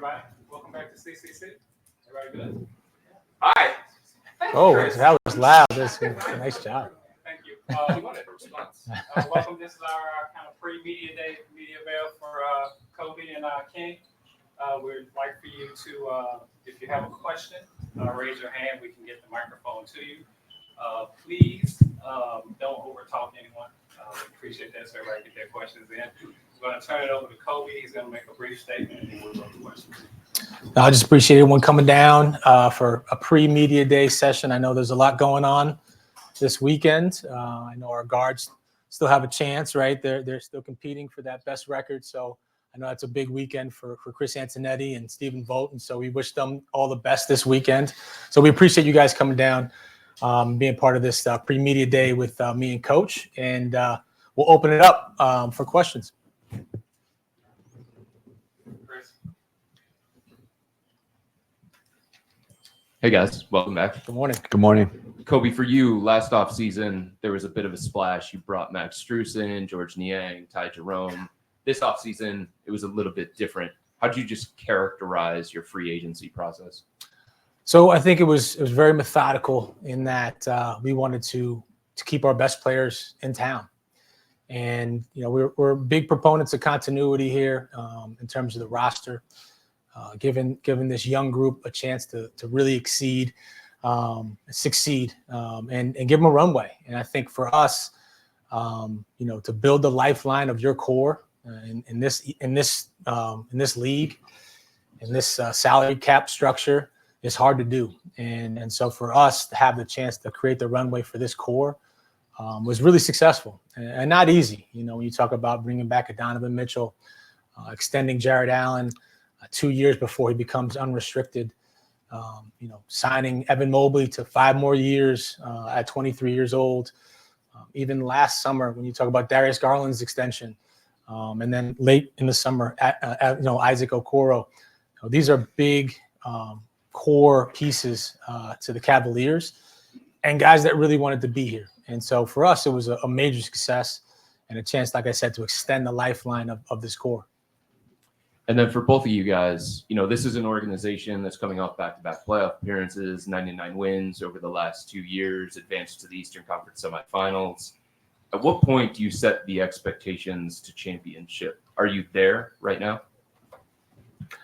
everybody. Welcome back to CCC. Everybody good? Hi. Oh, that was loud. That's a nice job. Thank you. We wanted a response. Welcome. This is our kind of pre-media day, media avail for Koby and Kenny. We'd like for you to, if you have a question, raise your hand. We can get the microphone to you. Please don't overtalk anyone. We appreciate that, so everybody get their questions in. We're going to turn it over to Koby. He's going to make a brief statement, and then we'll go to questions. I just appreciate everyone coming down for a pre-media day session. I know there's a lot going on this weekend. I know our guards still have a chance, right? They're still competing for that best record. So I know that's a big weekend for Chris Antonetti and Stephen Vogt. And so we wish them all the best this weekend. So we appreciate you guys coming down, being part of this pre-media day with me and Coach. And we'll open it up for questions. Hey guys, welcome back. Good morning. Good morning. Koby, for you, last offseason, there was a bit of a splash. You brought Max Strus in, George Niang, Tai Jerome. This offseason, it was a little bit different. How did you just characterize your free agency process? So I think it was very methodical in that we wanted to keep our best players in town. And, you know, we're big proponents of continuity here in terms of the roster. Giving this young group a chance to really succeed, and give them a runway. And I think for us, you know, to build the lifeline of your core in this league, in this salary cap structure, is hard to do. And so for us to have the chance to create the runway for this core was really successful and not easy. You know, when you talk about bringing back a Donovan Mitchell, extending Jared Allen 2 years before he becomes unrestricted, you know, signing Evan Mobley to 5 more years at 23 years old. Even last summer, when you talk about Darius Garland's extension, and then late in the summer, you know, Isaac Okoro. You know, these are big core pieces to the Cavaliers and guys that really wanted to be here. And so for us, it was a major success and a chance, like I said, to extend the lifeline of this core. And then for both of you guys, you know, this is an organization that's coming off back-to-back playoff appearances, 99 wins over the last 2 years, advanced to the Eastern Conference semifinals. At what point do you set the expectations to championship? Are you there right now?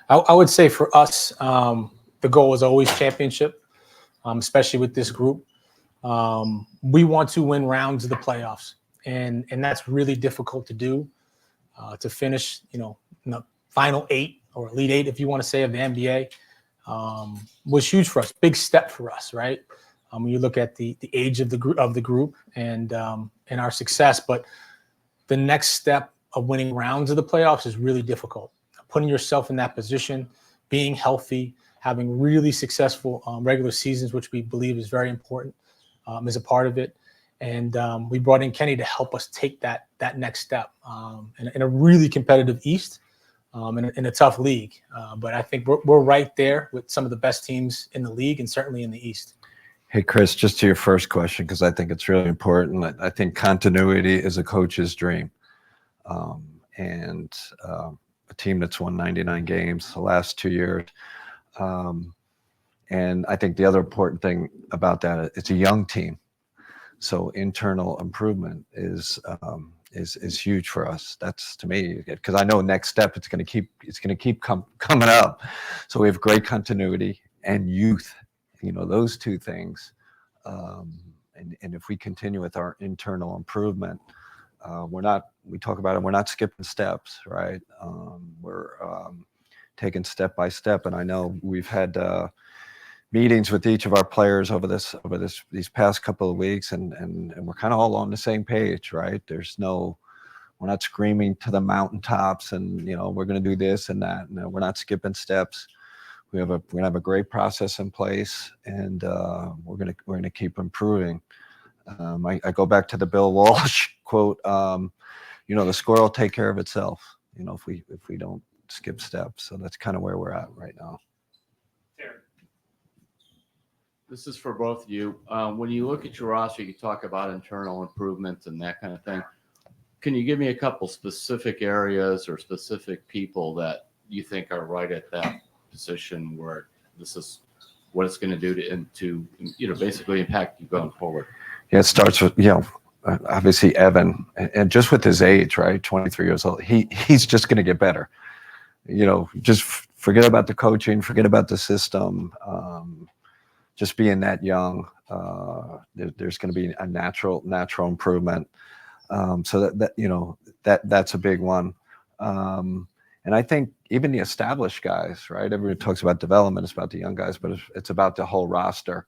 I would say for us, the goal is always championship, especially with this group. We want to win rounds of the playoffs, and that's really difficult to do, to finish, you know, in the Final 8 or Elite 8, if you want to say, of the NBA, was huge for us. Big step for us, right? When you look at the age of the group and our success, but the next step of winning rounds of the playoffs is really difficult. Putting yourself in that position, being healthy, having really successful regular seasons, which we believe is very important, is a part of it. And we brought in Kenny to help us take that next step in a really competitive East. In a tough league. But I think we're right there with some of the best teams in the league and certainly in the East. Hey, Chris, just to your first question, because I think it's really important. I think continuity is a coach's dream. And a team that's won 99 games the last 2 years. And I think the other important thing about that, it's a young team. So internal improvement is huge for us. That's, to me, because I know next step it's going to keep coming up. So we have great continuity and youth. You know, those two things. And if we continue with our internal improvement, we talk about it, we're not skipping steps, right? We're taking step by step. And I know we've had meetings with each of our players over these past couple of weeks, and we're kind of all on the same page, right? We're not screaming to the mountaintops and, you know, we're going to do this and that. No, we're not skipping steps. We're going to have a great process in place, and we're going to keep improving. I go back to the Bill Walsh quote, you know, the score will take care of itself, you know, if we don't skip steps. So that's kind of where we're at right now. This is for both of you. When you look at your roster, you talk about internal improvements and that kind of thing. Can you give me a couple specific areas or specific people that you think are right at that position where this is what it's going to do to basically impact you going forward? Yeah, it starts with, obviously Evan, and just with his age, right, 23 years old, he's just going to get better. Just forget about the coaching, forget about the system. Just being that young, there's going to be a natural improvement. So that's a big one. And I think even the established guys, right? Everyone talks about development, it's about the young guys, but it's about the whole roster.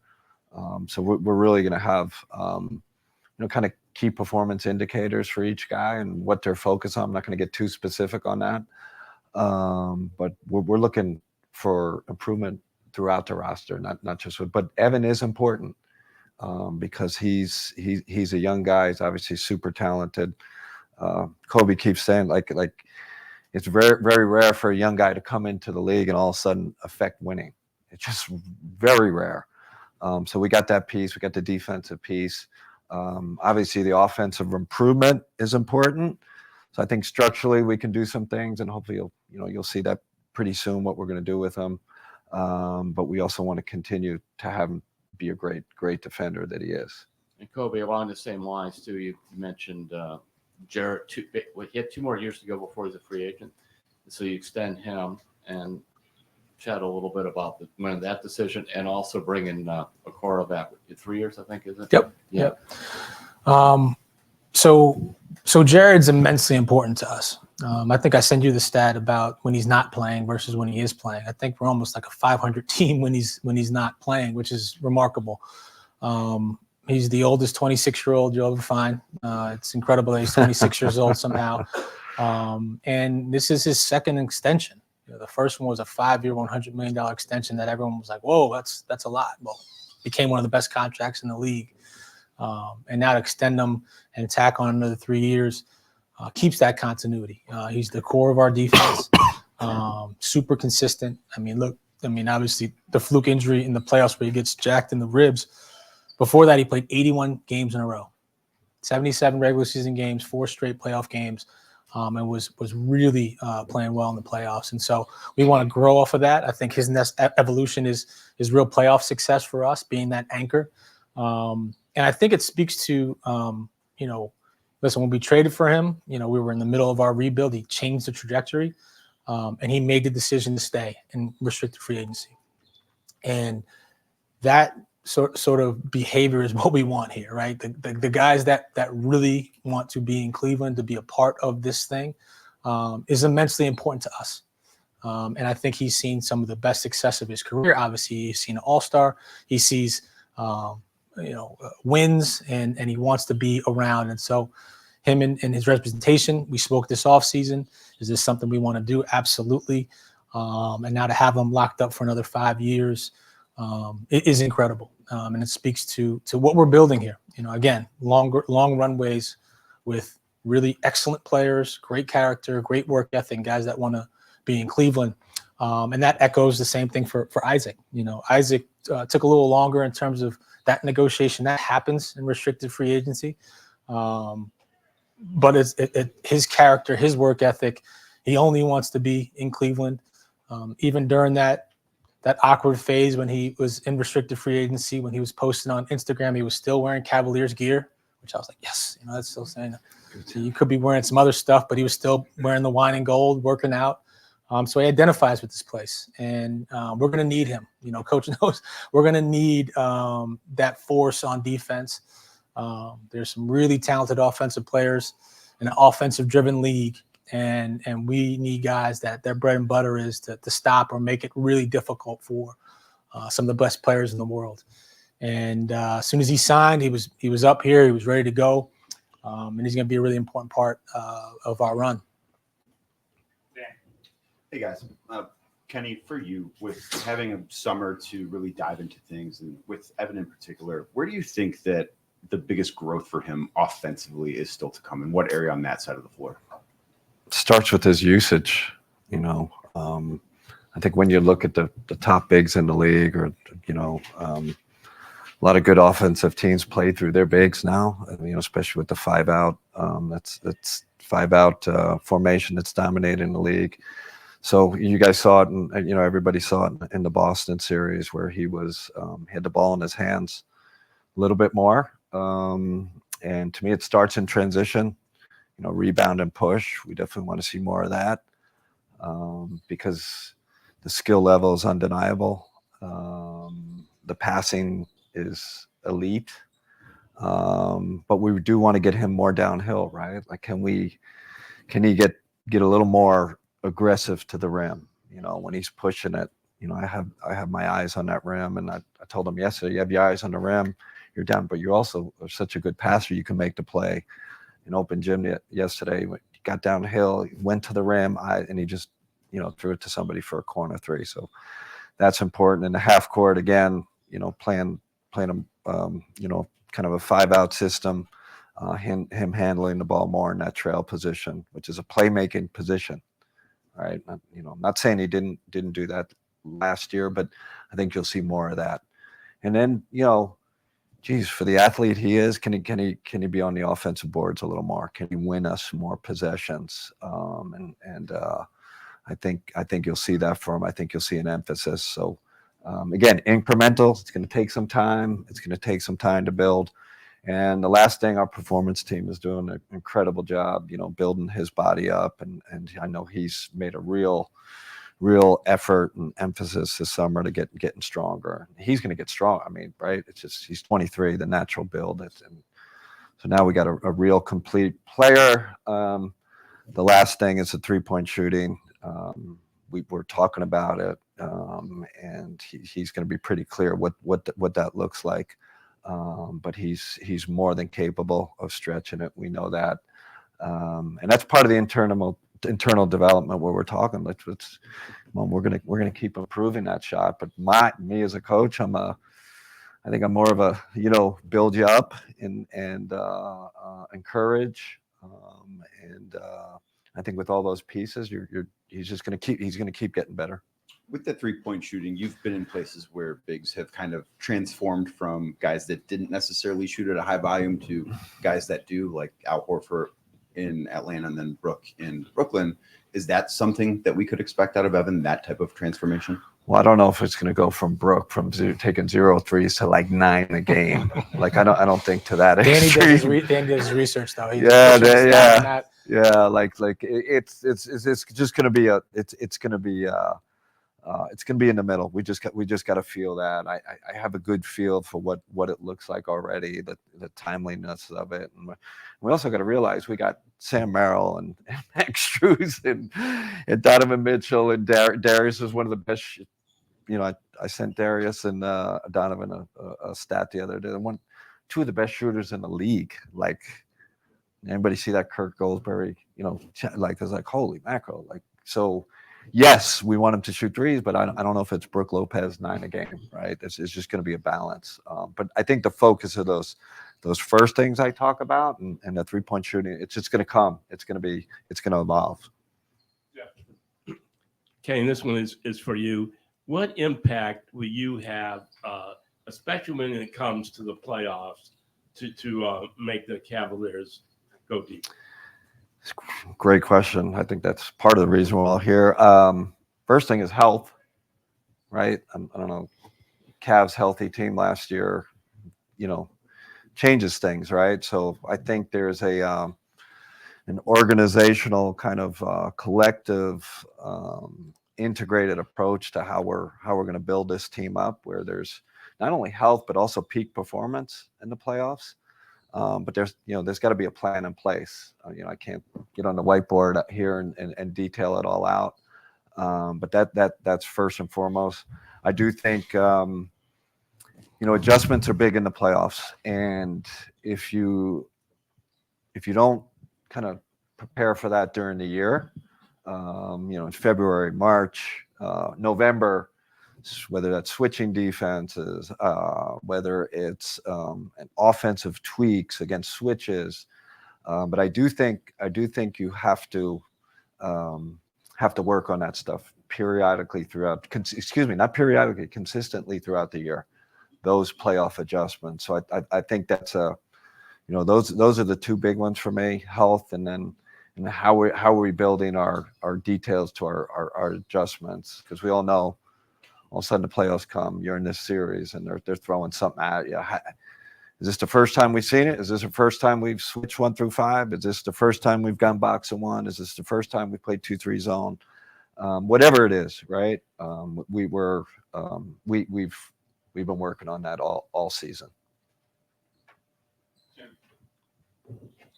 So we're really going to have, kind of key performance indicators for each guy and what they're focused on. I'm not going to get too specific on that. But we're looking for improvement throughout the roster, not just but Evan is important because he's a young guy. He's obviously super talented. Koby keeps saying like it's very, very rare for a young guy to come into the league and all of a sudden affect winning. It's just very rare. So we got that piece. We got the defensive piece. Obviously, the offensive improvement is important. So I think structurally we can do some things, and hopefully you'll see that pretty soon what we're going to do with him. But we also want to continue to have him be a great defender that he is. And Koby, along the same lines too, you mentioned Jarrett. He had 2 more years to go before he's a free agent, so you extend him and chat a little bit about that decision, and also bringing Okoro back with 3 years, I think, is it? Yep. Yeah. So Jared's immensely important to us. I think I sent you the stat about when he's not playing versus when he is playing. I think we're almost like a 500 team when he's not playing, which is remarkable. He's the oldest 26-year-old you'll ever find. It's incredible that he's 26 years old somehow. And this is his second extension. The first one was a 5-year, $100 million extension that everyone was like, whoa, that's a lot. Well, became one of the best contracts in the league. And now to extend them and tack on another 3 years keeps that continuity. He's the core of our defense, super consistent. Obviously the fluke injury in the playoffs where he gets jacked in the ribs. Before that, he played 81 games in a row, 77 regular season games, 4 straight playoff games, and was really playing well in the playoffs. And so we want to grow off of that. I think his next evolution is real playoff success for us, being that anchor. And I think it speaks to, listen, when we traded for him, we were in the middle of our rebuild. He changed the trajectory, and he made the decision to stay in restricted free agency. And that sort of behavior is what we want here, right? The guys that really want to be in Cleveland, to be a part of this thing, is immensely important to us. And I think he's seen some of the best success of his career. Obviously, he's seen an all-star. He sees wins, and he wants to be around. And so him and his representation, we spoke this offseason. Is this something we want to do? Absolutely. And now to have him locked up for another 5 years, it is incredible. And it speaks to what we're building here. Again, long runways with really excellent players, great character, great work ethic, guys that want to be in Cleveland. And that echoes the same thing for Isaac. Isaac took a little longer in terms of that negotiation. That happens in restricted free agency. But his character, his work ethic, he only wants to be in Cleveland. Even during that awkward phase when he was in restricted free agency, when he was posting on Instagram, he was still wearing Cavaliers gear, which I was like, yes, that's still saying so you could be wearing some other stuff, but he was still wearing the wine and gold, working out. So he identifies with this place, and we're going to need him. Coach knows we're going to need that force on defense. There's some really talented offensive players in an offensive-driven league. And we need guys that their bread and butter is to stop or make it really difficult for some of the best players in the world. And as soon as he signed, he was up here, he was ready to go, and he's going to be a really important part of our run. Hey guys, Kenny, for you, with having a summer to really dive into things, and with Evan in particular, where do you think that the biggest growth for him offensively is still to come, and what area on that side of the floor? Starts with his usage. I think when you look at the top bigs in the league, or a lot of good offensive teams play through their bigs now. Especially with the 5-out. That's 5-out formation that's dominating the league. So you guys saw it, and everybody saw it in the Boston series where he had the ball in his hands a little bit more. And to me, it starts in transition, rebound and push. We definitely want to see more of that because the skill level is undeniable. The passing is elite. But we do want to get him more downhill, right? Like, can he get a little more aggressive to the rim? When he's pushing it, I have my eyes on that rim, and I told him yesterday, you have your eyes on the rim, you're down, but you also are such a good passer. You can make the play. In open gym yesterday, he got downhill, went to the rim, and he just threw it to somebody for a corner three. So that's important. In the half court again, playing him, kind of a 5-out system. Him handling the ball more in that trail position, which is a playmaking position, right? I'm not saying he didn't do that last year, but I think you'll see more of that. And then, for the athlete he is, can he be on the offensive boards a little more? Can he win us more possessions? I think you'll see that from him. I think you'll see an emphasis. So again, incremental. It's going to take some time. It's going to take some time to build. And the last thing, our performance team is doing an incredible job, building his body up. And I know he's made a real effort and emphasis this summer to getting stronger. He's going to get strong. I mean, right? It's just, he's 23, the natural build. And so now we got a real complete player. The last thing is the 3-point shooting. We're talking about it, and he's going to be pretty clear what that looks like. But he's more than capable of stretching it. We know that, and that's part of the internal development where we're talking. We're gonna keep improving that shot. But me as a coach, I think I'm more of a build you up and encourage, and I think with all those pieces, he's gonna keep getting better. With the 3-point shooting, you've been in places where bigs have kind of transformed from guys that didn't necessarily shoot at a high volume to guys that do, like Al Horford in Atlanta and then Brook in Brooklyn. Is that something that we could expect out of Evan, that type of transformation? Well, I don't know if it's going to go from Brook taking 0 threes to like 9 a game. Like I don't think to that extreme. Danny does his research though. Yeah. Like it's just going to be it's going to be in the middle. We just got to feel that. I have a good feel for what it looks like already, the timeliness of it. And we also got to realize we got Sam Merrill and Max Strus and Donovan Mitchell, and Darius is one of the best. I sent Darius and Donovan a stat the other day. Two of the best shooters in the league. Like, anybody see that Kirk Goldsberry? Like, it's like, holy mackerel. Like, so yes, we want him to shoot threes, but I don't know if it's Brook Lopez 9 a game, right? It's just going to be a balance. But I think the focus of those first things I talk about and the 3-point shooting, it's just going to come. It's going to evolve. Yeah. Kenny, this one is for you. What impact will you have, especially when it comes to the playoffs, to make the Cavaliers go deep? Great question. I think that's part of the reason we're all here. First thing is health, right? I don't know. Cavs healthy team last year, changes things, right? So I think there's an organizational kind of collective, integrated approach to how we're going to build this team up, where there's not only health but also peak performance in the playoffs. But there's got to be a plan in place. I can't get on the whiteboard here and detail it all out. But that's first and foremost. I do think adjustments are big in the playoffs, and if you don't kind of prepare for that during the year, in February, March, November, whether that's switching defenses, whether it's an offensive tweaks against switches, but I do think you have to work on that stuff periodically not periodically, consistently throughout the year. Those playoff adjustments. So I think that's those are the two big ones for me: health, and then and how are we building our details to our adjustments, because we all know all of a sudden the playoffs come, you're in this series and they're throwing something at you. Is this the first time we've seen it? Is this the first time we've switched 1 through 5? Is this the first time we've gone box and 1? Is this the first time we played 2-3 zone? Whatever it is, right? We've been working on that all season.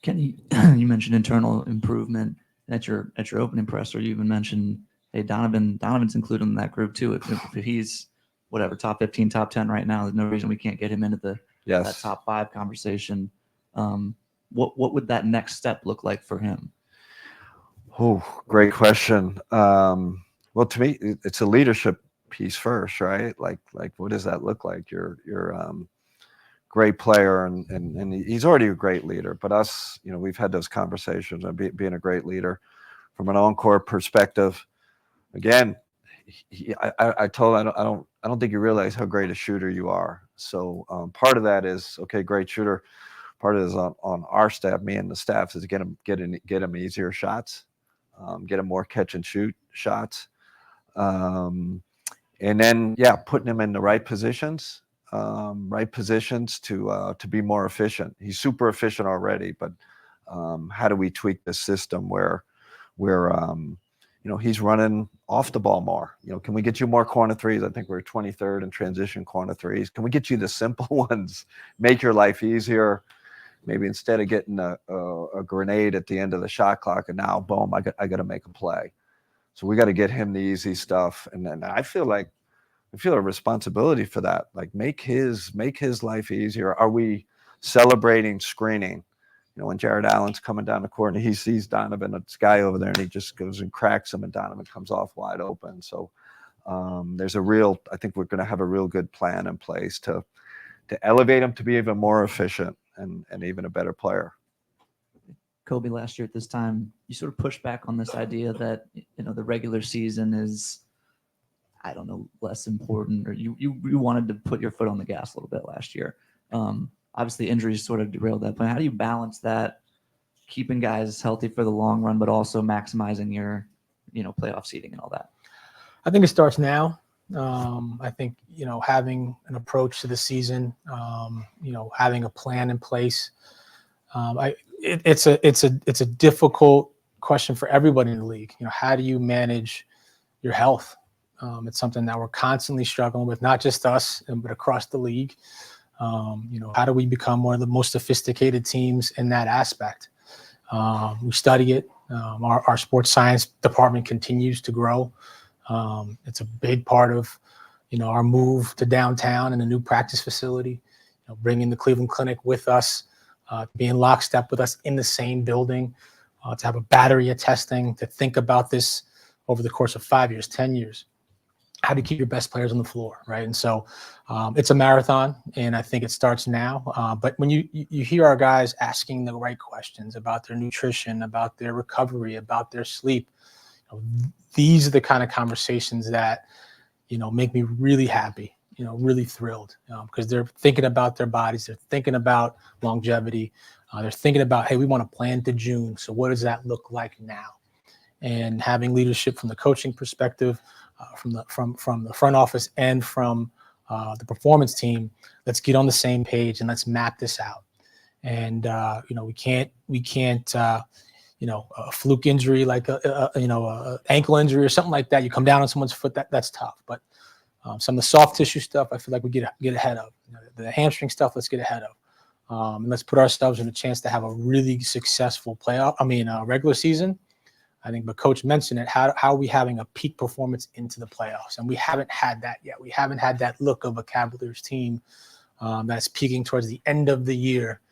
Kenny, you mentioned internal improvement at your opening presser. You even mentioned, hey, Donovan's included in that group too. If he's whatever top 15, top 10 right now, there's no reason we can't get him into that top 5 conversation. What would that next step look like for him? Oh, great question. Well, to me, it's a leadership piece first, right? Like what does that look like? You're great player, and he's already a great leader. But us, we've had those conversations of being a great leader from an on-court perspective. Again, I told him, I don't think you realize how great a shooter you are. So part of that is, okay, great shooter. Part of it is on our staff, me and the staff, is to get him easier shots, get him more catch and shoot shots, and then putting him in the right positions to be more efficient. He's super efficient already, but how do we tweak the system where he's running off the ball more? Can we get you more corner threes? I think we're 23rd in transition corner threes. Can we get you the simple ones? Make your life easier. Maybe instead of getting a grenade at the end of the shot clock, and now boom, I got to make a play. So we got to get him the easy stuff, and then I feel a responsibility for that. Like make his life easier. Are we celebrating screening? When Jared Allen's coming down the court and he sees Donovan, this guy over there, and he just goes and cracks him, and Donovan comes off wide open. So I think we're going to have a real good plan in place to elevate him to be even more efficient and even a better player. Koby, last year at this time, you sort of pushed back on this idea that the regular season is, I don't know, less important, or you wanted to put your foot on the gas a little bit last year. Obviously, injuries sort of derailed that plan. How do you balance that, keeping guys healthy for the long run, but also maximizing your, playoff seeding and all that? I think it starts now. I think, having an approach to the season, having a plan in place. It's a difficult question for everybody in the league. How do you manage your health? It's something that we're constantly struggling with, not just us, but across the league. How do we become one of the most sophisticated teams in that aspect? We study it. Our sports science department continues to grow. It's a big part of, our move to downtown and a new practice facility, bringing the Cleveland Clinic with us, being lockstep with us in the same building, to have a battery of testing, to think about this over the course of 5 years, 10 years. How do you keep your best players on the floor, right? And so it's a marathon, and I think it starts now. But when you hear our guys asking the right questions about their nutrition, about their recovery, about their sleep, these are the kind of conversations that, make me really happy, really thrilled, because they're thinking about their bodies. They're thinking about longevity. They're thinking about, hey, we want to plan to June. So what does that look like now? And having leadership from the coaching perspective, from the front office and from the performance team, let's get on the same page and let's map this out. And we can't a fluke injury like a ankle injury or something like that. You come down on someone's foot, that's tough. But some of the soft tissue stuff, I feel like we get ahead of. The hamstring stuff, let's get ahead of. And let's put ourselves in a chance to have a really successful regular season. I think, but Coach mentioned it. How are we having a peak performance into the playoffs? And we haven't had that yet. We haven't had that look of a Cavaliers team that's peaking towards the end of the year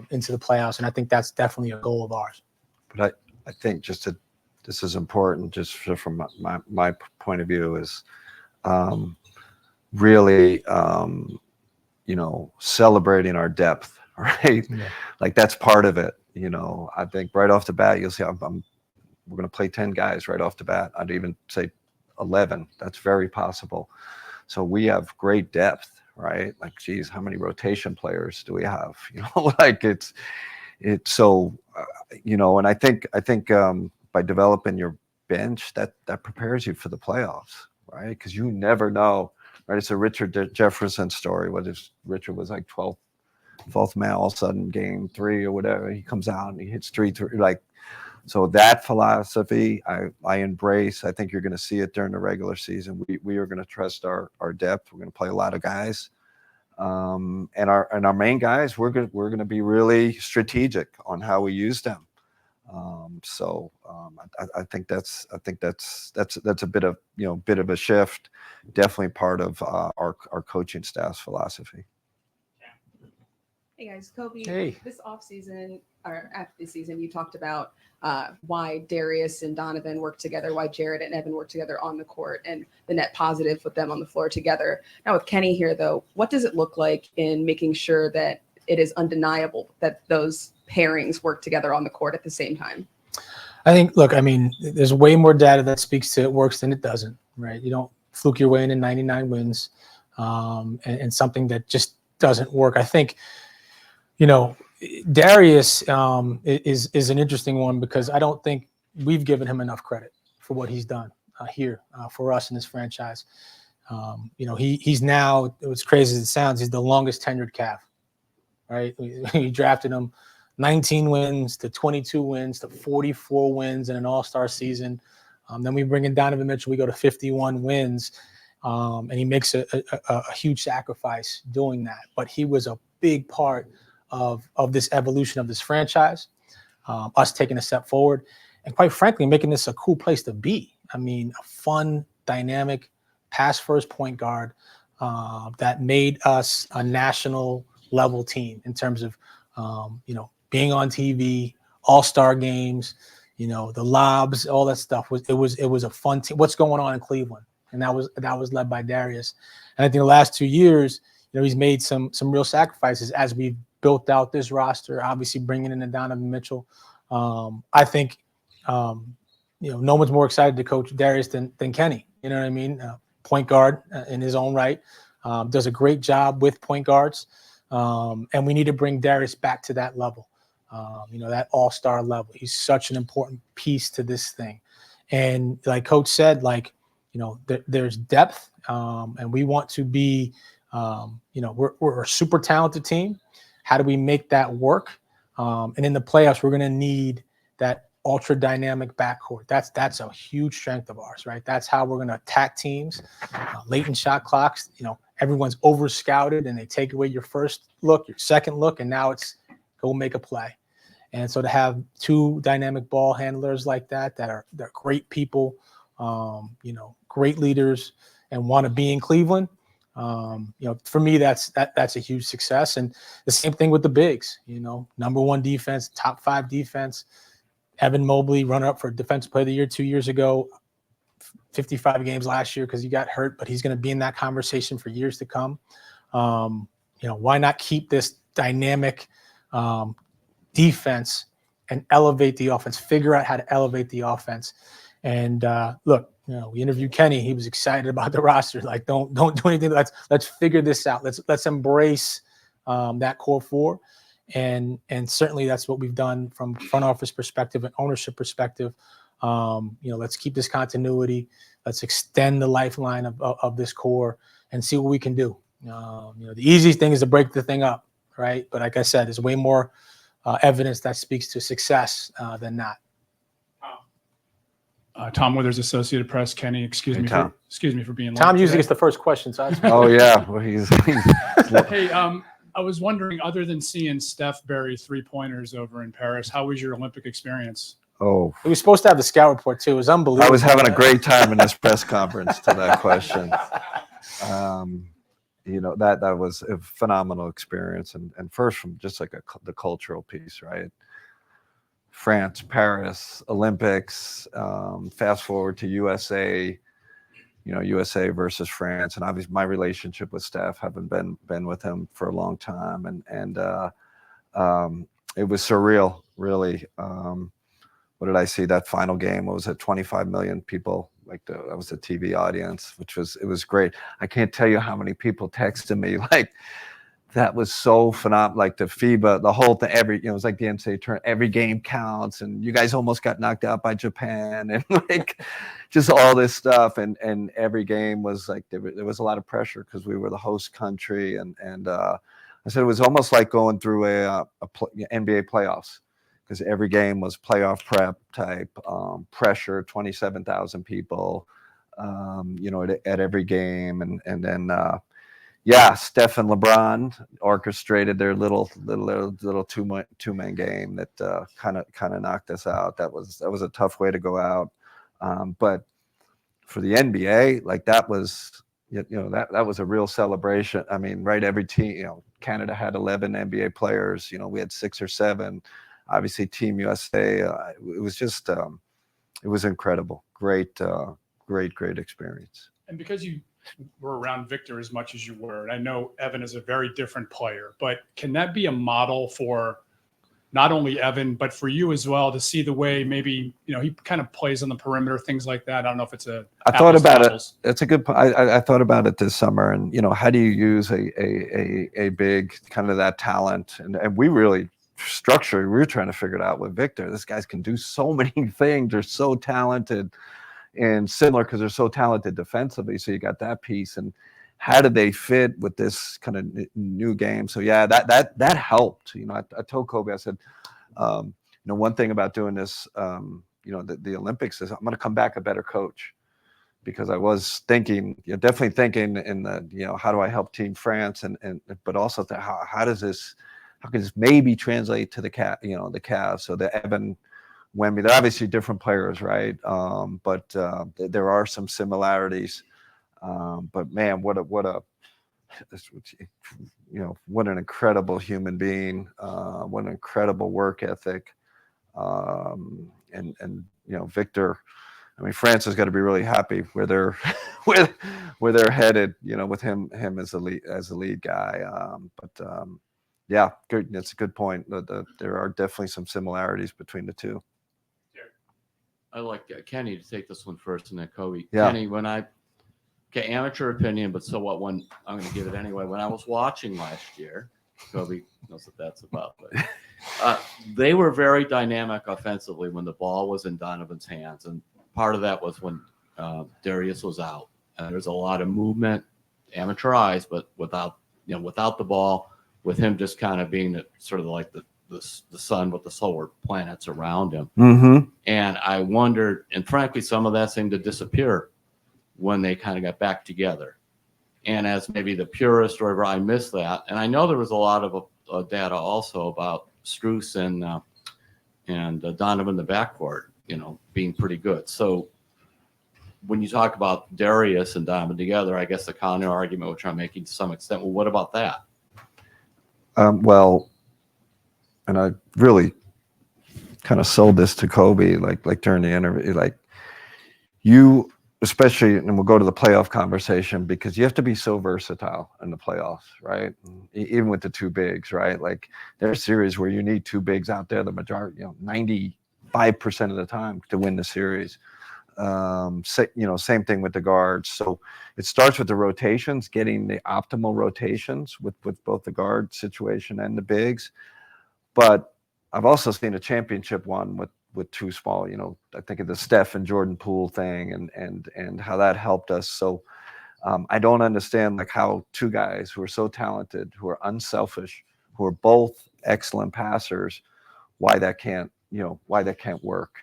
into the playoffs. And I think that's definitely a goal of ours. But I think this is important, just from my point of view, is really celebrating our depth, right? Yeah. Like that's part of it. I think right off the bat, you'll see we're going to play 10 guys right off the bat. I'd even say 11. That's very possible. So we have great depth, right? Like, geez, how many rotation players do we have? Like it's And I think by developing your bench, that prepares you for the playoffs, right? Because you never know, right? It's a Richard Jefferson story. What if Richard was like 12th man, all of a sudden game 3 or whatever, he comes out and he hits 3 like. So that philosophy I embrace. I think you're going to see it during the regular season. We are going to trust our depth. We're going to play a lot of guys, and our main guys. We're going to be really strategic on how we use them. I think that's a bit of a shift. Definitely part of our coaching staff's philosophy. Hey guys, Koby, Hey. this offseason or after the season, you talked about why Darius and Donovan work together, why Jared and Evan work together on the court, and the net positive with them on the floor together. Now with Kenny here, though, what does it look like in making sure that it is undeniable that those pairings work together on the court at the same time? I think, look, I mean, there's way more data that speaks to it works than it doesn't, right? You don't fluke your way into 99 wins and something that just doesn't work. I think, Darius is an interesting one because I don't think we've given him enough credit for what he's done here for us in this franchise. He's now, as crazy as it sounds, he's the longest tenured Cav, right? We drafted him 19 wins to 22 wins to 44 wins in an all-star season. Then we bring in Donovan Mitchell, we go to 51 wins, and he makes a huge sacrifice doing that. But he was a big part of this evolution of this franchise, us taking a step forward, and quite frankly, making this a cool place to be. I mean, a fun, dynamic, pass-first point guard that made us a national level team in terms of, being on TV, all-star games, the lobs, all that stuff. It was a fun team. What's going on in Cleveland? And that was led by Darius. And I think the last 2 years, he's made some real sacrifices as we've built out this roster, obviously bringing in Donovan Mitchell. I think, no one's more excited to coach Darius than Kenny. You know what I mean? Point guard in his own right, does a great job with point guards. And we need to bring Darius back to that level, that all-star level. He's such an important piece to this thing. And like Coach said, there's depth, and we want to be, we're a super talented team. How do we make that work? And in the playoffs, we're going to need that ultra dynamic backcourt. That's a huge strength of ours, right? That's how we're going to attack teams. Late in shot clocks, everyone's over scouted and they take away your first look, your second look, and now it's go make a play. And so to have two dynamic ball handlers like that are great people, great leaders, and want to be in Cleveland. For me, that's a huge success. And the same thing with the bigs, number one defense, top 5 defense. Evan Mobley, runner up for Defensive Player of the Year 2 years ago, 55 games last year because he got hurt, but he's going to be in that conversation for years to come. Why not keep this dynamic defense and elevate the offense, figure out how to elevate the offense. And look, we interviewed Kenny. He was excited about the roster. Like, don't do anything. Let's figure this out. Let's embrace that core 4. And certainly that's what we've done from front office perspective and ownership perspective. Let's keep this continuity. Let's extend the lifeline of this core and see what we can do. The easiest thing is to break the thing up, right? But like I said, there's way more evidence that speaks to success than not. Tom Withers, Associated Press. Kenny, excuse me for being late. Tom usually gets the first question. So Oh yeah, well, he's Hey, I was wondering, other than seeing Steph bury 3-pointers over in Paris, how was your Olympic experience? Oh, we were supposed to have the scout report too. It was unbelievable. I was having a great time in this press conference to that question. That was a phenomenal experience, and first from just like the cultural piece, right? France, Paris, Olympics, fast forward to USA, USA versus France. And obviously my relationship with Steph, having been with him for a long time. And it was surreal, really. What did I see? That final game, what was it? 25 million people, that was the TV audience, it was great. I can't tell you how many people texted me, like, that was so phenomenal. Like the FIBA, the whole thing, it was like the NCAA tournament, every game counts, and you guys almost got knocked out by Japan, and like just all this stuff. And every game was like, there was a lot of pressure because we were the host country. And I said it was almost like going through a NBA playoffs, because every game was playoff prep type pressure, 27,000 people, at every game. And then, Steph and LeBron orchestrated their little two-man game that kind of knocked us out. That was a tough way to go out. But for the NBA, like that was a real celebration. I mean, right, every team, Canada had 11 NBA players. We had 6 or 7. Obviously, Team USA. It was just it was incredible. Great experience. And because you were around Victor as much as you were, and I know Evan is a very different player, but can that be a model for not only Evan, but for you as well, to see the way maybe, he kind of plays on the perimeter, things like that? I don't know if it's I thought about it. It's a good point. I thought about it this summer, and, how do you use a big kind of that talent? And we really structurally, we were trying to figure it out with Victor. This guys can do so many things. They're so talented. And similar because they're so talented defensively. So you got that piece, and how do they fit with this kind of new game? So that helped. I told Koby, I said, one thing about doing this, the Olympics is I'm going to come back a better coach, because I was thinking, definitely thinking in the, how do I help Team France, but also how can this maybe translate to the Cavs? So the Evan, Wemby, they're obviously different players, right? But there are some similarities. But man, what an incredible human being, what an incredible work ethic. And Victor, I mean, France has got to be really happy where they're where they're headed, with him as the lead guy. Good. That's a good point. There are definitely some similarities between the two. I like Kenny to take this one first, and then Koby. Yeah. Kenny, amateur opinion, but so what? When I'm going to give it anyway. When I was watching last year, Koby knows what that's about. But they were very dynamic offensively when the ball was in Donovan's hands, and part of that was when Darius was out. And there's a lot of movement, amateur eyes, but without the ball, with him just kind of being sort of like the sun with the solar planets around him. Mm-hmm. And I wondered, and frankly, some of that seemed to disappear when they kind of got back together. And as maybe the purist or whatever, I missed that. And I know there was a lot of data also about Strus and Donovan in the backcourt, being pretty good. So when you talk about Darius and Donovan together, I guess the counter argument, which I'm making to some extent, well, what about that? And I really kind of sold this to Koby, like during the interview, like you, especially, and we'll go to the playoff conversation, because you have to be so versatile in the playoffs, right? Even with the two bigs, right? Like there are series where you need two bigs out there, the majority, 95% of the time to win the series. Same thing with the guards. So it starts with the rotations, getting the optimal rotations with both the guard situation and the bigs. But I've also seen a championship one with too small. I think of the Steph and Jordan Poole thing, and how that helped us. So I don't understand like how two guys who are so talented, who are unselfish, who are both excellent passers, why that can't work.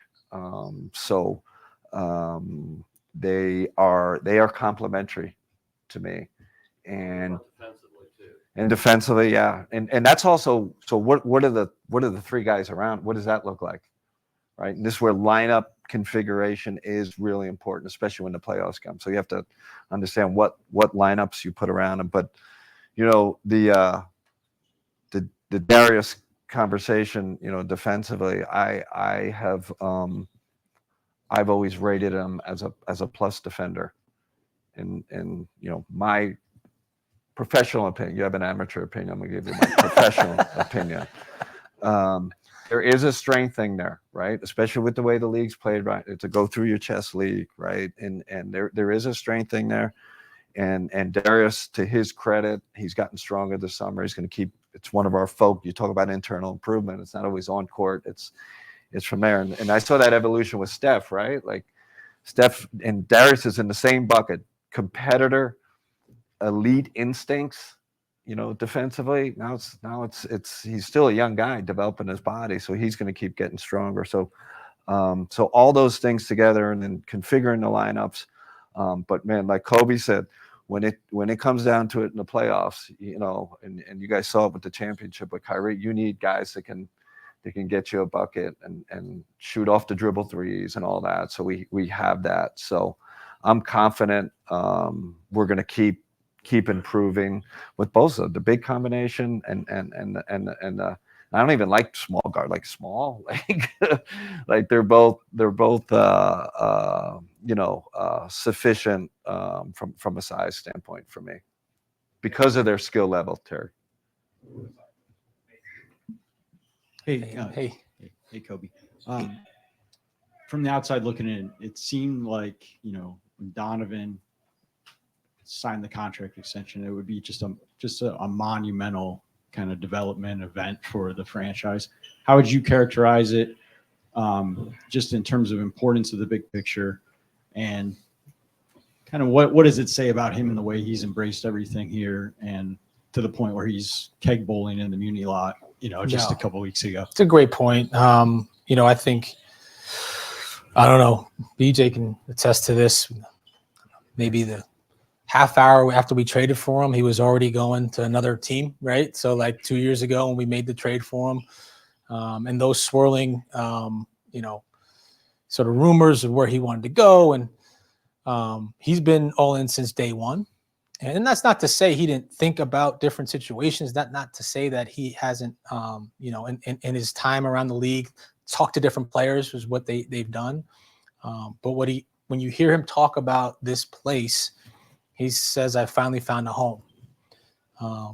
They are complementary to me, and defensively, yeah, and that's also, so what are the three guys around? What does that look like, right? And this is where lineup configuration is really important, especially when the playoffs come. So you have to understand what lineups you put around them. But the Darius conversation, defensively, I've always rated him as a plus defender, and my professional opinion. You have an amateur opinion. I'm gonna give you my professional opinion. There is a strength thing there, right? Especially with the way the league's played, right? It's a go through your chest league, right? And there is a strength thing there. And Darius, to his credit, he's gotten stronger this summer. He's going to keep. It's one of our folk. You talk about internal improvement. It's not always on court. It's from there. And I saw that evolution with Steph, right? Like Steph and Darius is in the same bucket. Competitor, elite instincts, defensively. Now it's he's still a young guy developing his body, so he's going to keep getting stronger. So all those things together, and then configuring the lineups. But man, like Koby said, when it comes down to it in the playoffs, and you guys saw it with the championship with Kyrie, you need guys that can get you a bucket and shoot off the dribble threes and all that. So we have that. So I'm confident we're going to keep improving with both of the big combination and I don't even like small guard, like small, like they're both sufficient from a size standpoint for me because of their skill level, Terry. Hey, Koby. From the outside looking in, it seemed like when Donovan signed the contract extension, it would be just a monumental kind of development event for the franchise. How would you characterize it, just in terms of importance of the big picture, and kind of what does it say about him and the way he's embraced everything here, and to the point where he's keg bowling in the Muni lot, just a couple weeks ago? It's a great point. I think, I don't know, BJ can attest to this. Maybe the half hour after we traded for him, he was already going to another team, right? So like 2 years ago when we made the trade for him, and those swirling, sort of rumors of where he wanted to go. And he's been all in since day one. And that's not to say he didn't think about different situations. Not to say that he hasn't, in his time around the league, talked to different players was what they've done. But when you hear him talk about this place, he says, I finally found a home,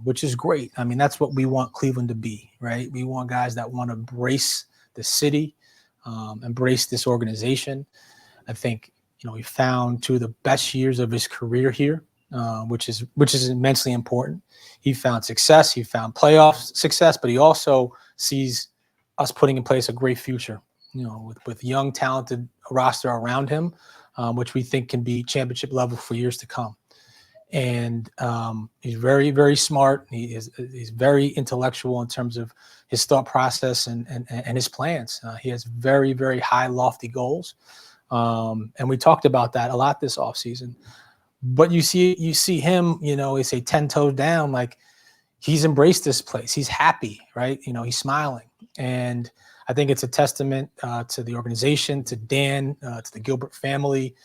which is great. I mean, that's what we want Cleveland to be, right? We want guys that want to embrace the city, embrace this organization. I think, he found two of the best years of his career here, which is immensely important. He found success. He found playoff success, but he also sees us putting in place a great future, with young, talented roster around him, which we think can be championship level for years to come. And he's very, very smart. He's very intellectual in terms of his thought process and his plans. He has very, very high, lofty goals. And we talked about that a lot this offseason. But you see him, they say 10 toes down, like he's embraced this place. He's happy, right? He's smiling. And I think it's a testament to the organization, to Dan, to the Gilbert family.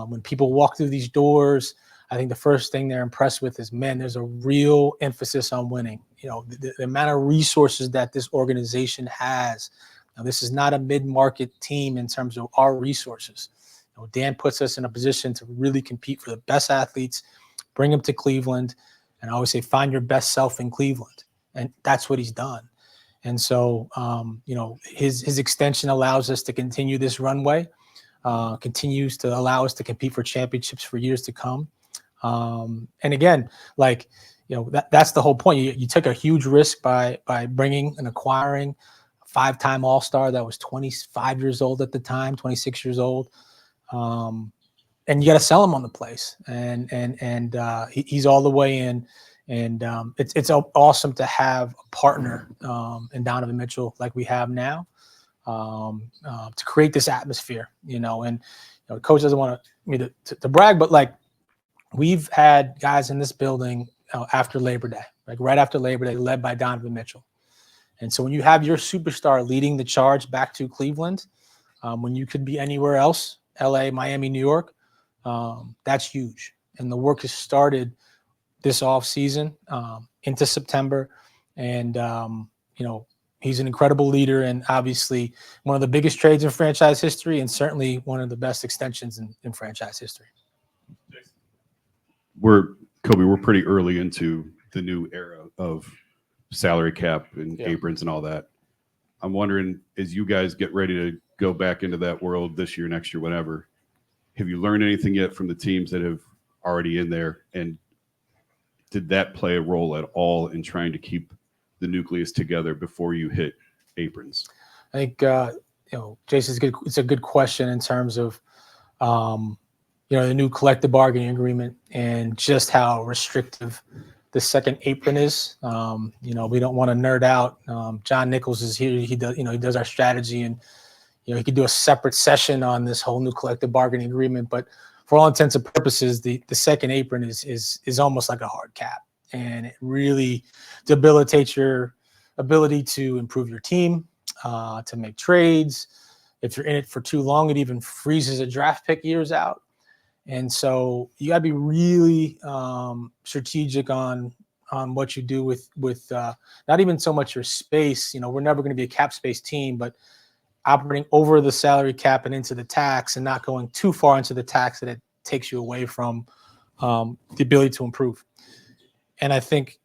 When people walk through these doors, I think the first thing they're impressed with is, man, there's a real emphasis on winning. The amount of resources that this organization has. Now, this is not a mid-market team in terms of our resources. Dan puts us in a position to really compete for the best athletes, bring them to Cleveland, and I always say, find your best self in Cleveland. And that's what he's done. And so, his extension allows us to continue this runway, continues to allow us to compete for championships for years to come. And again, that's the whole point. You took a huge risk by bringing and acquiring a 5-time All-Star that was 25 years old at the time, 26 years old. And you got to sell him on the place. And he's all the way in. And it's awesome to have a partner in Donovan Mitchell like we have now, to create this atmosphere, and coach doesn't want me to brag, but we've had guys in this building after Labor Day, right after Labor Day, led by Donovan Mitchell. And so when you have your superstar leading the charge back to Cleveland, when you could be anywhere else, LA, Miami, New York, that's huge. And the work has started this off season into September. And, he's an incredible leader and obviously one of the biggest trades in franchise history and certainly one of the best extensions in franchise history. Koby, we're pretty early into the new era of salary cap and aprons and all that. I'm wondering, as you guys get ready to go back into that world this year, next year, whatever, have you learned anything yet from the teams that have already in there? And did that play a role at all in trying to keep the nucleus together before you hit aprons? I think Jason's good. It's a good question in terms of the new collective bargaining agreement and just how restrictive the second apron is. We don't want to nerd out. John Nichols is here. He does our strategy, and he could do a separate session on this whole new collective bargaining agreement. But for all intents and purposes, the second apron is almost like a hard cap, and it really debilitates your ability to improve your team, to make trades. If you're in it for too long, it even freezes a draft pick years out. And so you got to be really strategic on what you do with not even so much your space. We're never going to be a cap space team, but operating over the salary cap and into the tax, and not going too far into the tax that it takes you away from the ability to improve. And I think,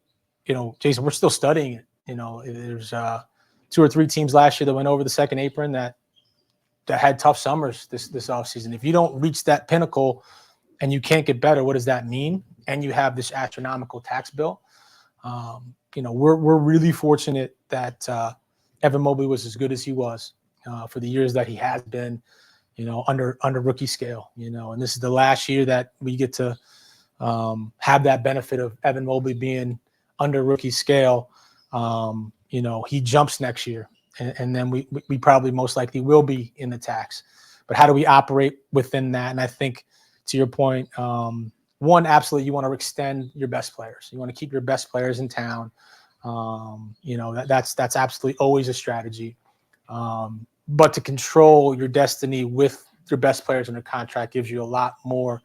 Jason, we're still studying it. There's 2 or 3 teams last year that went over the second apron that had tough summers this offseason. If you don't reach that pinnacle and you can't get better, what does that mean? And you have this astronomical tax bill. We're really fortunate that Evan Mobley was as good as he was for the years that he has been, under rookie scale, and this is the last year that we get to have that benefit of Evan Mobley being under rookie scale. He jumps next year, and then we probably most likely will be in the tax. But how do we operate within that? And I think, to your point, one, absolutely, you want to extend your best players. You want to keep your best players in town. That's absolutely always a strategy. But to control your destiny with your best players under contract gives you a lot more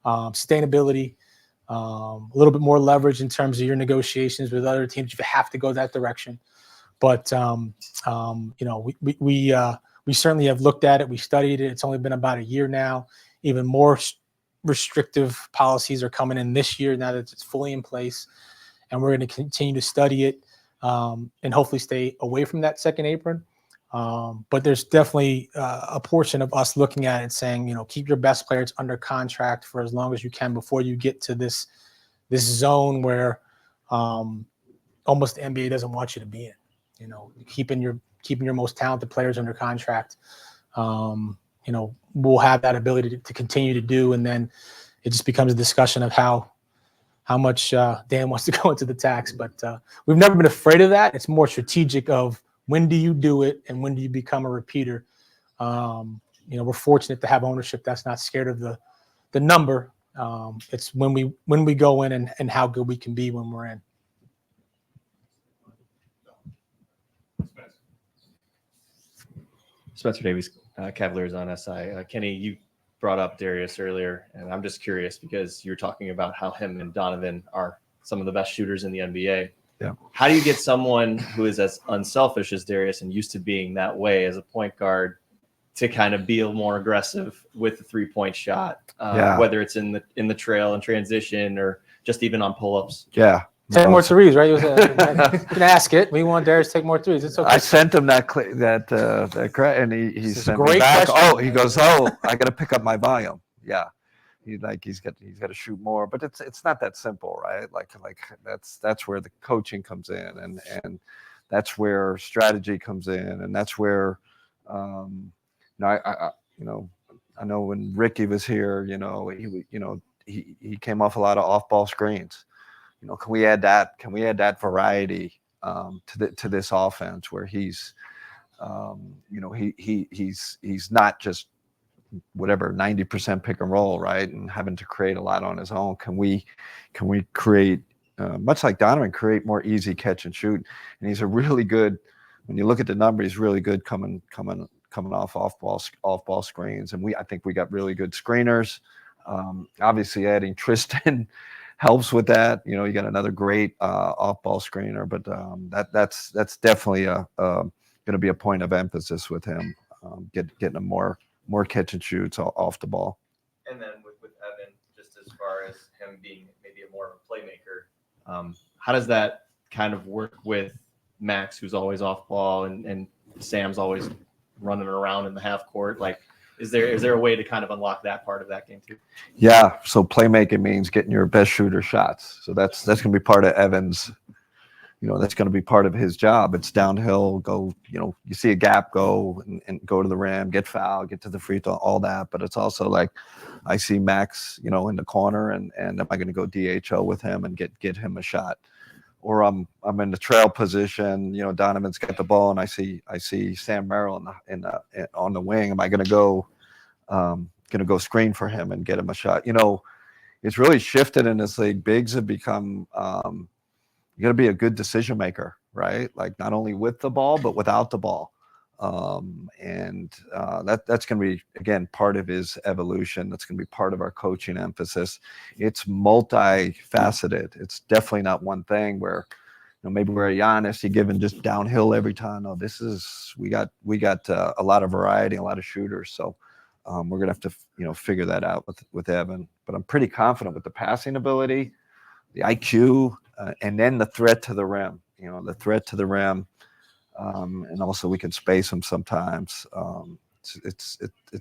sustainability, a little bit more leverage in terms of your negotiations with other teams if you have to go that direction. But we certainly have looked at it. We studied it. It's only been about a year now. Even more restrictive policies are coming in this year now that it's fully in place, and we're going to continue to study it and hopefully stay away from that second apron. But there's definitely a portion of us looking at it saying, keep your best players under contract for as long as you can before you get to this zone where almost the NBA doesn't want you to be in. Keeping your most talented players under contract. We'll have that ability to continue to do, and then it just becomes a discussion of how much Dan wants to go into the tax. But we've never been afraid of that. It's more strategic of when do you do it and when do you become a repeater. We're fortunate to have ownership that's not scared of the number. It's when we go in and how good we can be when we're in. Spencer Davies, Cavaliers on SI. Kenny, you brought up Darius earlier, and I'm just curious because you're talking about how him and Donovan are some of the best shooters in the NBA. Yeah. How do you get someone who is as unselfish as Darius and used to being that way as a point guard to kind of be more aggressive with the 3-point shot, whether it's in the trail and transition or just even on pull-ups? Yeah. Take more threes, right? You can ask it. We want Darius to take more threes. It's okay. I sent him that and he sent me great back. question. Oh, he goes, I got to pick up my volume. Yeah, he's got to shoot more, but it's not that simple, right? Like that's where the coaching comes in, and that's where strategy comes in, and that's where I know when Ricky was here, he came off a lot of off-ball screens. Can we add that? Can we add that variety to this offense where he's not just whatever 90% pick and roll, right, and having to create a lot on his own? Can we create much like Donovan, create more easy catch and shoot? And he's a really good. When you look at the number, he's really good coming off ball screens, and I think we got really good screeners. Obviously, adding Tristan helps with that. You got another great off-ball screener, but that's definitely going to be a point of emphasis with him, getting him more catch and shoots off the ball. And then with Evan, just as far as him being maybe more of a playmaker, how does that kind of work with Max, who's always off ball, and Sam's always running around in the half court? Like, Is there a way to kind of unlock that part of that game too? Yeah. So playmaking means getting your best shooter shots. So that's going to be part of Evan's. That's going to be part of his job. It's downhill, go, you see a gap, go and go to the rim, get fouled, get to the free throw, all that. But it's also like, I see Max, in the corner, and am I going to go DHO with him and get him a shot? Or I'm in the trail position, Donovan's got the ball, and I see Sam Merrill on the wing. Am I going to go screen for him and get him a shot? It's really shifted in this league. Bigs have become you got to be a good decision maker, right? Like not only with the ball, but without the ball. That's going to be, again, part of his evolution. That's going to be part of our coaching emphasis. It's multifaceted. It's definitely not one thing where, maybe we're a Giannis, you're giving just downhill every time. No, we got a lot of variety, a lot of shooters. So we're going to have to, figure that out with Evan. But I'm pretty confident with the passing ability, the IQ, and then the threat to the rim, and also we can space him sometimes. It's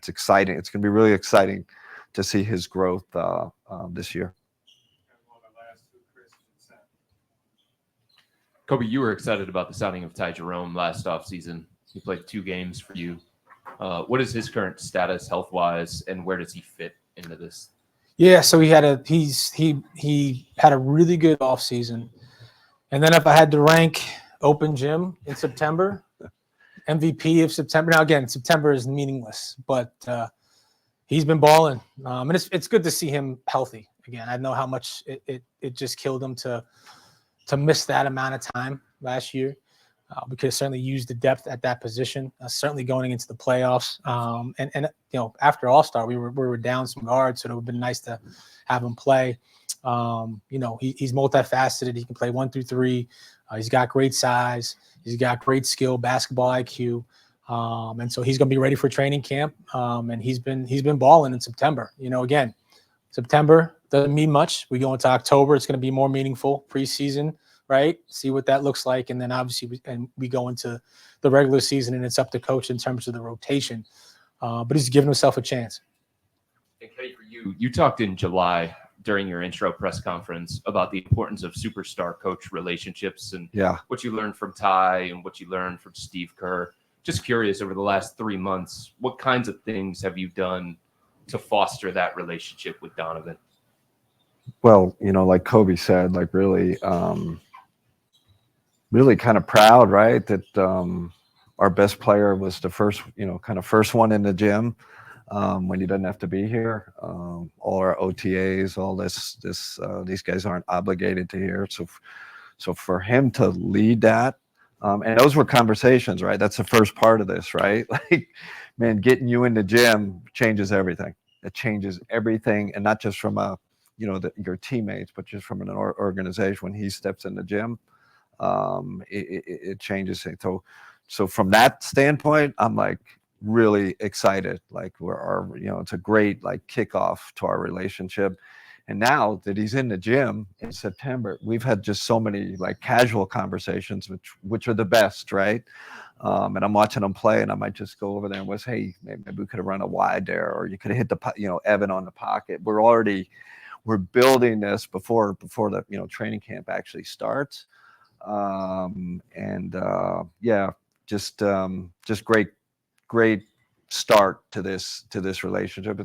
exciting. It's going to be really exciting to see his growth this year. Koby, you were excited about the signing of Tai Jerome last offseason. He played 2 games for you. What is his current status health-wise, and where does he fit into this? Yeah, so he had a really good offseason. And then if I had to rank open gym in September, MVP of September. Now again, September is meaningless, but he's been balling. And it's good to see him healthy again. I know how much it just killed him to miss that amount of time last year. We could have certainly used the depth at that position, certainly going into the playoffs. And after All-Star, we were down some guards, so it would have been nice to have him play. He's multifaceted. He can play 1 through 3. He's got great size. He's got great skill, basketball IQ. And so he's going to be ready for training camp. And he's been balling in September. Again, September doesn't mean much. We go into October. It's going to be more meaningful preseason, right? See what that looks like. And then obviously we go into the regular season, and it's up to coach in terms of the rotation. But he's giving himself a chance. And Kenny, for you talked in July during your intro press conference about the importance of superstar coach relationships and what you learned from Tai and what you learned from Steve Kerr. Just curious, over the last 3 months, what kinds of things have you done to foster that relationship with Donovan? Well, like Koby said, like really kind of proud, right? That our best player was the first one in the gym. When he doesn't have to be here, all our OTAs, all these guys aren't obligated to hear. So for him to lead that, and those were conversations, right? That's the first part of this, right? Like, man, getting you in the gym changes everything. It changes everything, and not just from your teammates, but just from an organization. When he steps in the gym, it changes things. So from that standpoint, I'm like really excited. Like it's a great like kickoff to our relationship. And now that he's in the gym in September, we've had just so many like casual conversations, which are the best, right? And I'm watching him play, and I might just go over there and was, hey, maybe we could have run a wide there, or you could have hit the Evan on the pocket. We're building this before the training camp actually starts. Just great start to this relationship.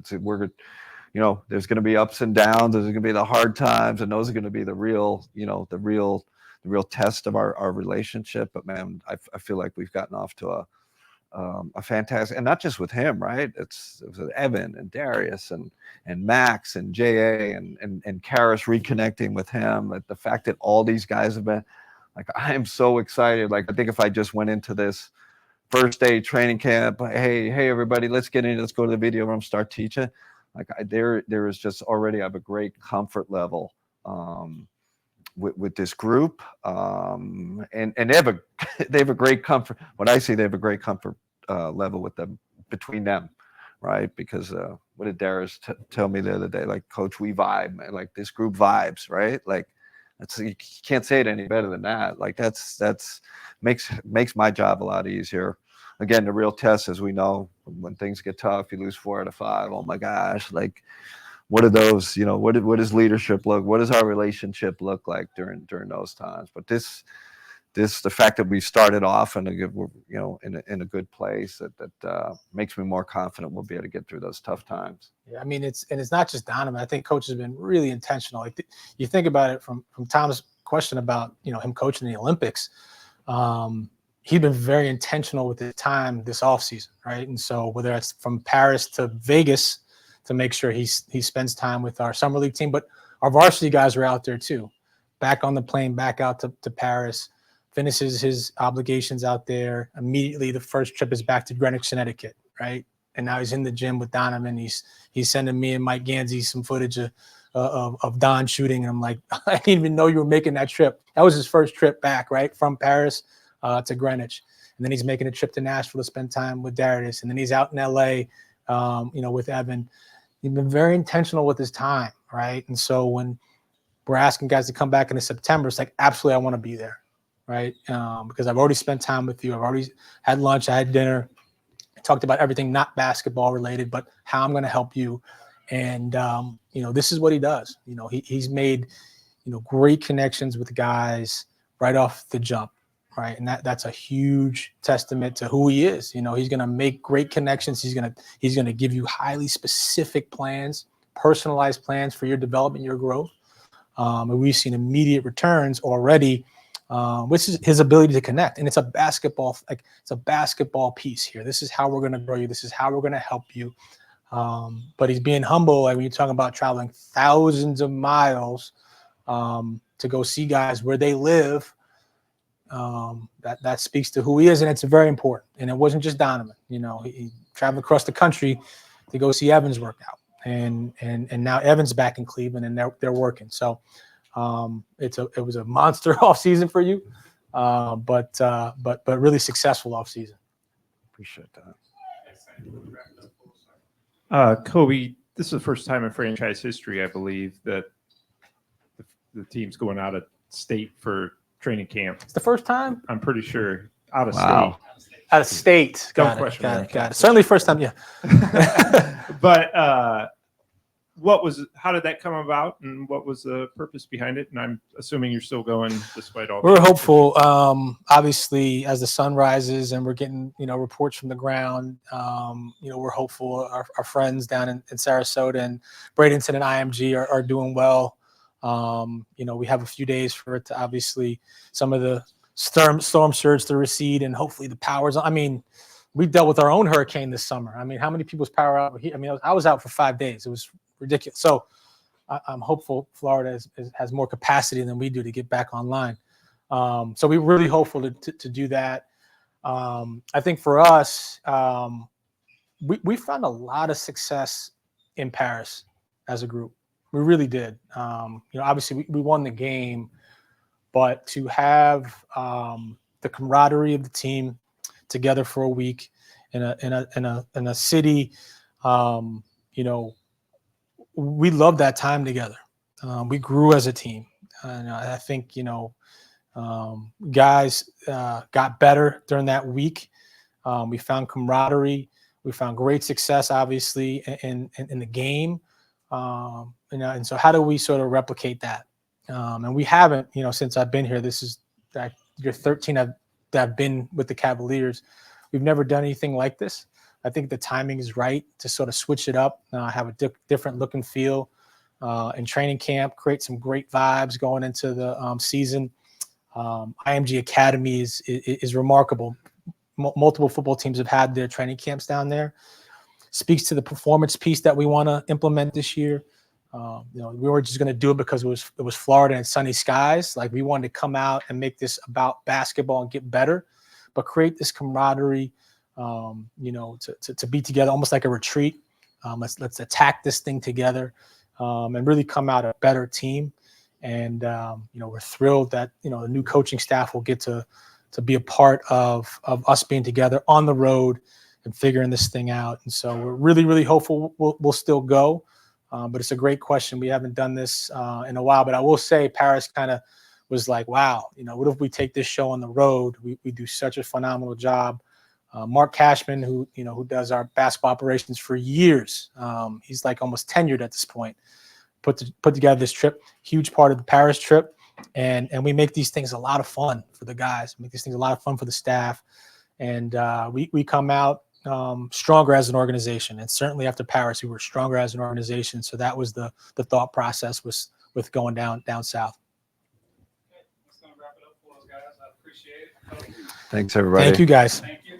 There's going to be ups and downs. There's going to be the hard times, and those are going to be the real test of our relationship. But man, I feel like we've gotten off to a fantastic, and not just with him, right? It was Evan and Darius and Max and JA and Karis reconnecting with him. Like the fact that all these guys have been, like, I am so excited. Like, I think if I just went into this first day training camp, hey everybody, let's get in, let's go to the video room, start teaching. Like there is just already, I have a great comfort level with this group, and they have a great comfort. What I see, they have a great comfort level with them, between them, right? Because what did Darius tell me the other day? Like, coach, we vibe, man. Like this group vibes, right? Like you can't say it any better than that. Like that's makes my job a lot easier. again, the real test, as we know, when things get tough, you lose 4 out of 5. Oh my gosh, like, what are those? What does leadership look? What does our relationship look like during those times? But the fact that we started off in a good, in a good place, that makes me more confident we'll be able to get through those tough times. Yeah, I mean, it's not just Donovan. I think coach has been really intentional. Like, you think about it from Tom's question about him coaching the Olympics. He's been very intentional with his time this offseason, right? And so whether it's from Paris to Vegas to make sure he spends time with our summer league team, but our varsity guys are out there too, back on the plane, back out to Paris, finishes his obligations out there. Immediately, the first trip is back to Greenwich, Connecticut, right? And now he's in the gym with Donovan. He's sending me and Mike Gansey some footage of Don shooting. And I'm like, I didn't even know you were making that trip. That was his first trip back, right, from Paris to Greenwich. And then he's making a trip to Nashville to spend time with Darius. And then he's out in L.A., with Evan. He's been very intentional with his time, right? And so when we're asking guys to come back in September, it's like, absolutely, I want to be there, right? Because I've already spent time with you. I've already had lunch. I had dinner. I talked about everything not basketball related, but how I'm going to help you. And, this is what he does. He's made, great connections with guys right off the jump, right? And that's a huge testament to who he is. He's going to make great connections. He's going to give you highly specific plans, personalized plans for your development, your growth. And we've seen immediate returns already, which is his ability to connect. And it's a basketball piece here. This is how we're going to grow you. This is how we're going to help you. But he's being humble. Like when you're talking about traveling thousands of miles to go see guys where they live, that speaks to who he is, and it's very important. And it wasn't just Donovan. He traveled across the country to go see Evans work out, and now Evans back in Cleveland, and they're working. So it was a monster off season for you, but really successful off season. Appreciate that. Koby, this is the first time in franchise history, I believe, that the team's going out of state for training camp. It's the first time? I'm pretty sure. Out of Wow. state. Out of state. Don't Got question it. that. Certainly first time, yeah. But how did that come about, and what was the purpose behind it? And I'm assuming you're still going despite all. We're hopeful. Obviously, as the sun rises and we're getting reports from the ground, we're hopeful. Our friends down in Sarasota and Bradenton and IMG are doing well. We have a few days for it to obviously some of the storm surge to recede, and hopefully the power's on. I mean, we dealt with our own hurricane this summer. I mean, how many people's power out here? I mean, I was out for 5 days. It was ridiculous. So I'm hopeful Florida has more capacity than we do to get back online. So we're really hopeful to do that. I think for us, we found a lot of success in Paris as a group. We really did. Obviously we won the game, but to have the camaraderie of the team together for a week in a city, we loved that time together. We grew as a team. And I think, guys got better during that week. We found camaraderie. We found great success, obviously, in the game. And so how do we sort of replicate that? And we haven't, since I've been here. This is year 13 I've been with the Cavaliers. We've never done anything like this. I think the timing is right to sort of switch it up, have a different look and feel in training camp, create some great vibes going into the season. IMG Academy is remarkable. Multiple football teams have had their training camps down there. Speaks to the performance piece that we want to implement this year. We weren't just going to do it because it was Florida and sunny skies. Like, we wanted to come out and make this about basketball and get better, but create this camaraderie. To be together, almost like a retreat. Let's attack this thing together, and really come out a better team. And we're thrilled that the new coaching staff will get to be a part of us being together on the road and figuring this thing out. And so we're really, really hopeful we'll still go. But it's a great question. We haven't done this in a while. But I will say Paris kind of was like, wow, what if we take this show on the road? We do such a phenomenal job Mark Cashman, who does our basketball operations for years. He's like almost tenured at this point. Put together this trip, huge part of the Paris trip, and we make these things a lot of fun for the guys. Make these things a lot of fun for the staff, and we come out stronger as an organization. And certainly after Paris, we were stronger as an organization. So that was the thought process with going down south. That's gonna wrap it up for us, guys. I appreciate it. Thanks, everybody. Thank you, guys. Thank you.